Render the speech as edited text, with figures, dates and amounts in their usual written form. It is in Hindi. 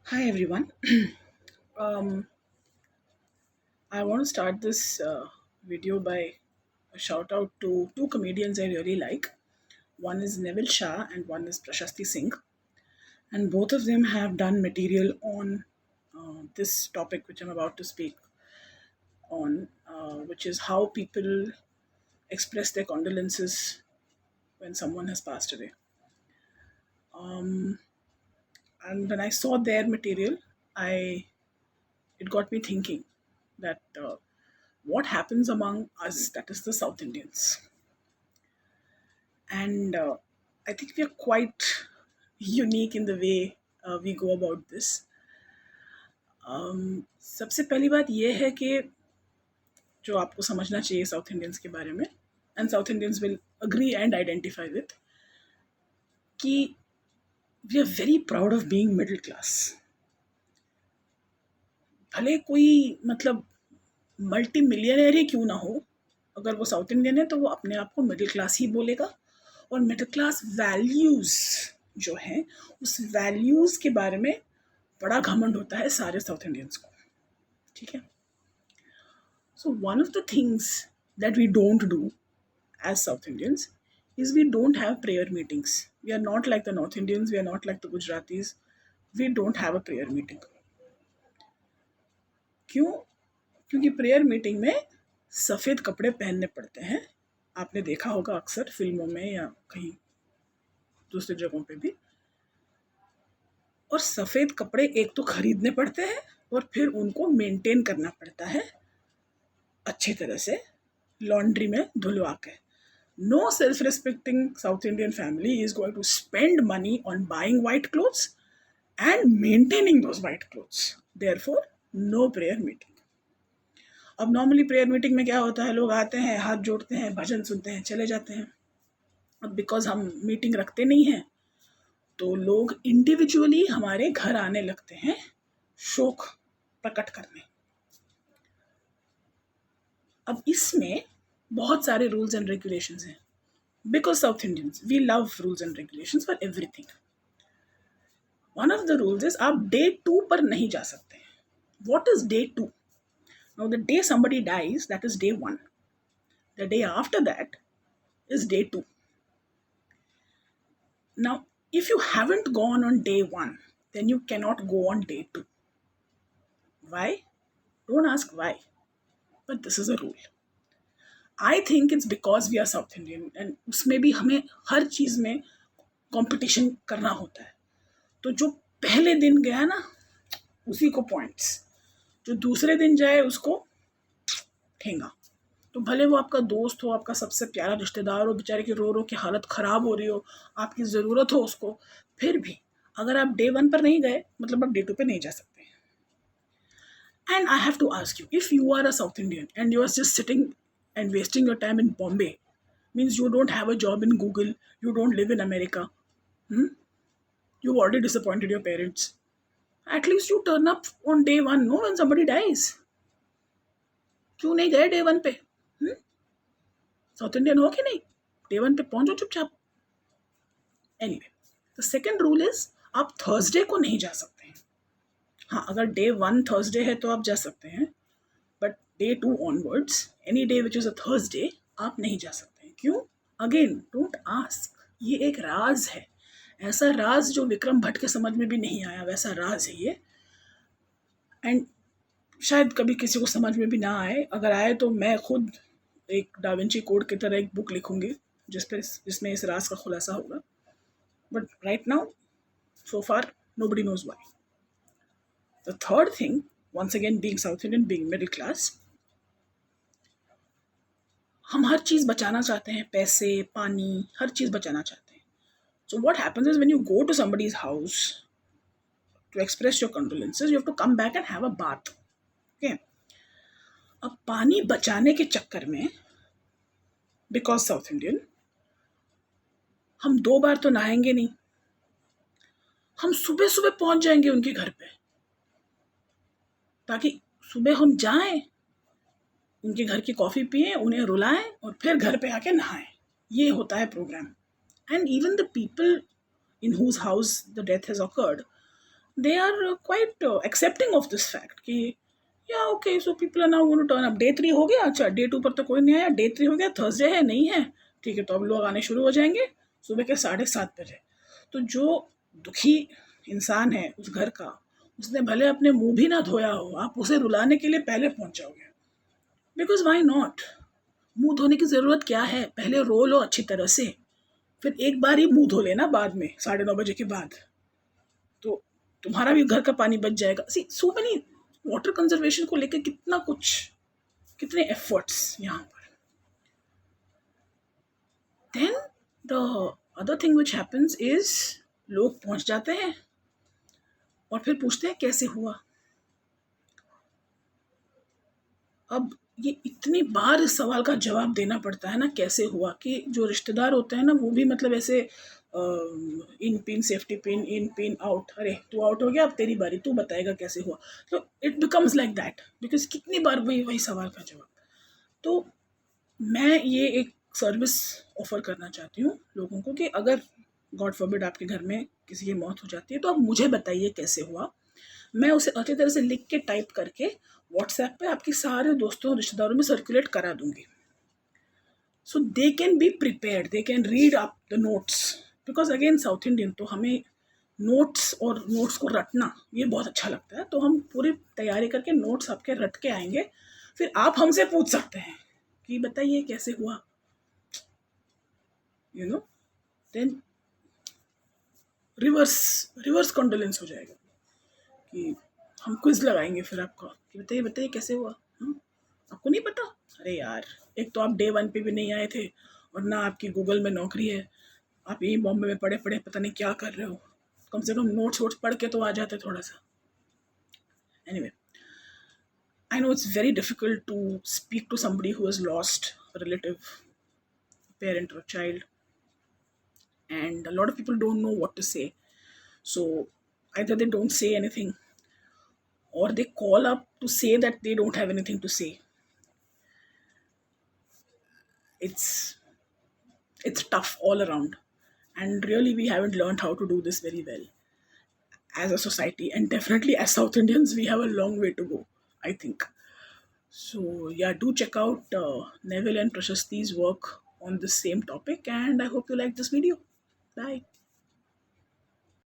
Hi everyone. um, I want to start this video by a shout out to two comedians I really like. One is Neville Shah and one is Prashasti Singh, and both of them have done material on this topic which I'm about to speak on, which is how people express their condolences when someone has passed away. And when I saw their material, I it got me thinking that what happens among us, that is the South Indians. And I think we are quite unique in the way we go about this. सबसे पहली बात यह है कि जो आपको समझना चाहिए साउथ इंडियंस के बारे में, and South Indians will agree and identify with, कि we are very proud of being middle class. भले कोई मतलब मल्टी मिलियनर ही क्यों ना हो, अगर वो साउथ इंडियन है तो वो अपने आप को मिडिल क्लास ही बोलेगा. और मिडिल क्लास वैल्यूज़ जो हैं, उस वैल्यूज़ के बारे में बड़ा घमंड होता है सारे साउथ इंडियंस को. ठीक है. So one of the things that we don't do as South Indians is we don't have prayer meetings. We are not like the North Indians, we are not like the Gujaratis. We don't have a prayer meeting. क्यों? क्योंकि प्रेयर मीटिंग में सफ़ेद कपड़े पहनने पड़ते हैं. आपने देखा होगा अक्सर फिल्मों में या कहीं दूसरी जगहों पे भी. और सफ़ेद कपड़े एक तो खरीदने पड़ते हैं और फिर उनको मेंटेन करना पड़ता है अच्छी तरह से, लॉन्ड्री में धुलवा के. No self respecting South Indian family is going to spend money on buying white clothes and maintaining those white clothes. Therefore no prayer meeting. अब नॉर्मली प्रेयर मीटिंग में क्या होता है, लोग आते हैं, हाथ जोड़ते हैं, भजन सुनते हैं, चले जाते हैं. अब बिकॉज हम मीटिंग रखते नहीं हैं तो लोग इंडिविजुअली हमारे घर आने लगते हैं शोक प्रकट करने. अब इसमें बहुत सारे रूल्स एंड रेगुलेशंस हैं. Because South Indians we love rules and regulations for everything. One of the rules is आप डे 2 पर नहीं जा सकते. What is day 2? Now, the day somebody dies, that is day 1. The day after that is day 2. Now, if you haven't gone on day 1, then you cannot go on day 2. Why? Don't ask why. But this is a rule. I think it's because we are South Indian and उसमें भी हमें हर चीज़ में कंपटीशन करना होता है. तो जो पहले दिन गया ना, उसी को पॉइंट्स. जो दूसरे दिन जाए उसको ठेंगा. तो भले वो आपका दोस्त हो, आपका सबसे प्यारा रिश्तेदार हो, बेचारे की रो रो की हालत ख़राब हो रही हो, आपकी ज़रूरत हो उसको, फिर भी अगर आप डे 1 पर नहीं गए मतलब आप डे 2 पे नहीं जा सकते. And I have to ask you, if you are a south Indian and you are just sitting and wasting your time in Bombay, means you don't have a job in Google, you don't live in America, you've already disappointed your parents. At least you turn up on day 1, no, when somebody dies. क्यों नहीं गए डे 1 पे? साउथ इंडियन हो कि नहीं? डे 1 पे पहुंचो चुपचाप. Anyway, the second rule is आप थर्सडे को नहीं जा सकते हैं. हाँ, अगर डे 1 थर्सडे है तो आप जा सकते हैं, but day 2 onwards, any day which is a Thursday, आप नहीं जा सकते हैं. क्यों? Again, don't ask. ये एक राज है, ऐसा राज जो विक्रम भट्ट के समझ में भी नहीं आया, वैसा राज है ये. एंड शायद कभी किसी को समझ में भी ना आए. अगर आए तो मैं खुद एक डाविंची कोड की तरह एक बुक लिखूंगी जिसमें इस राज का खुलासा होगा. But right now, so far, nobody knows why. The third thing, once again, being South Indian, being middle class, हम हर चीज़ बचाना चाहते हैं, पैसे, पानी, हर चीज़ बचाना चाहते हैं. So what happens is when you go to somebody's house to express your condolences, you have to come back and have a bath. Okay? अब पानी बचाने के चक्कर में, बिकॉज साउथ इंडियन, हम 2 बार तो नहाएंगे नहीं. हम सुबह सुबह पहुंच जाएंगे उनके घर पे, ताकि सुबह हम जाएं, उनके घर की कॉफ़ी पिएं, उन्हें रुलाएं और फिर घर पे आके नहाएं. ये होता है programme. And even the people in whose house the death has occurred, they are quite accepting of this fact कि या okay so people are now going to turn up. Day 3 हो गया, अच्छा डे 2 पर तो कोई नहीं आया, डे 3 हो गया, थर्सडे है नहीं है, ठीक है तो अब लोग आने शुरू हो जाएंगे सुबह के 7:30 बजे। तो जो दुखी इंसान है उस घर का, उसने भले अपने मुंह भी ना धोया हो, आप उसे रुलाने के लिए पहले पहुंच जाओगे। Because why not? मुंह धोने की ज़रूरत क्या है? पहले रो लो अच्छी तरह से, फिर एक बार ही मुंह धो लेना बाद में 9:30 बजे के बाद, तो तुम्हारा भी घर का पानी बच जाएगा। See so many water conservation को लेकर कितना कुछ, कितने एफर्ट्स यहाँ पर। Then the other thing which happens is, लोग पहुंच जाते हैं और फिर पूछते हैं कैसे हुआ। अब ये इतनी बार इस सवाल का जवाब देना पड़ता है ना कैसे हुआ, कि जो रिश्तेदार होते हैं ना वो भी मतलब ऐसे इन पिन सेफ्टी पिन, इन पिन आउट, अरे तू आउट हो गया अब तेरी बारी, तू बताएगा कैसे हुआ। तो it becomes like that, because कितनी बार वही वही सवाल का जवाब। तो मैं ये एक सर्विस ऑफर करना चाहती हूँ लोगों को कि अगर गॉड फॉरबिड आपके घर में किसी की मौत हो जाती है तो आप मुझे बताइए कैसे हुआ, मैं उसे अच्छी तरह से लिख के टाइप करके व्हाट्सएप पे आपके सारे दोस्तों रिश्तेदारों में सर्कुलेट करा दूंगी, so they can be prepared, they can read up the notes. Because again South Indian तो हमें नोट्स और नोट्स को रटना ये बहुत अच्छा लगता है, तो हम पूरी तैयारी करके नोट्स आपके रट के आएंगे, फिर आप हमसे पूछ सकते हैं कि बताइए कैसे हुआ, you know. Then reverse reverse condolence हो जाएगा कि हम क्विज लगाएंगे फिर आपका कि बताइए बताइए कैसे हुआ। आपको नहीं पता? अरे यार, एक तो आप डे 1 पे भी नहीं आए थे, और ना आपकी गूगल में नौकरी है, आप यहीं बॉम्बे में पढ़े पढ़े पता नहीं क्या कर रहे हो। कम से कम नोट्स वोट्स पढ़ के तो आ जाते थोड़ा सा। Anyway, I know it's very difficult to speak to somebody who has lost a relative, parent or child, and a lot of people don't know what to say. So either they don't say anything, or they call up to say that they don't have anything to say. It's it's tough all around, and really we haven't learned how to do this very well as a society, and definitely as South Indians we have a long way to go, I think. So yeah, do check out Neville and Prashasti's work on the same topic, and I hope you like this video. Bye.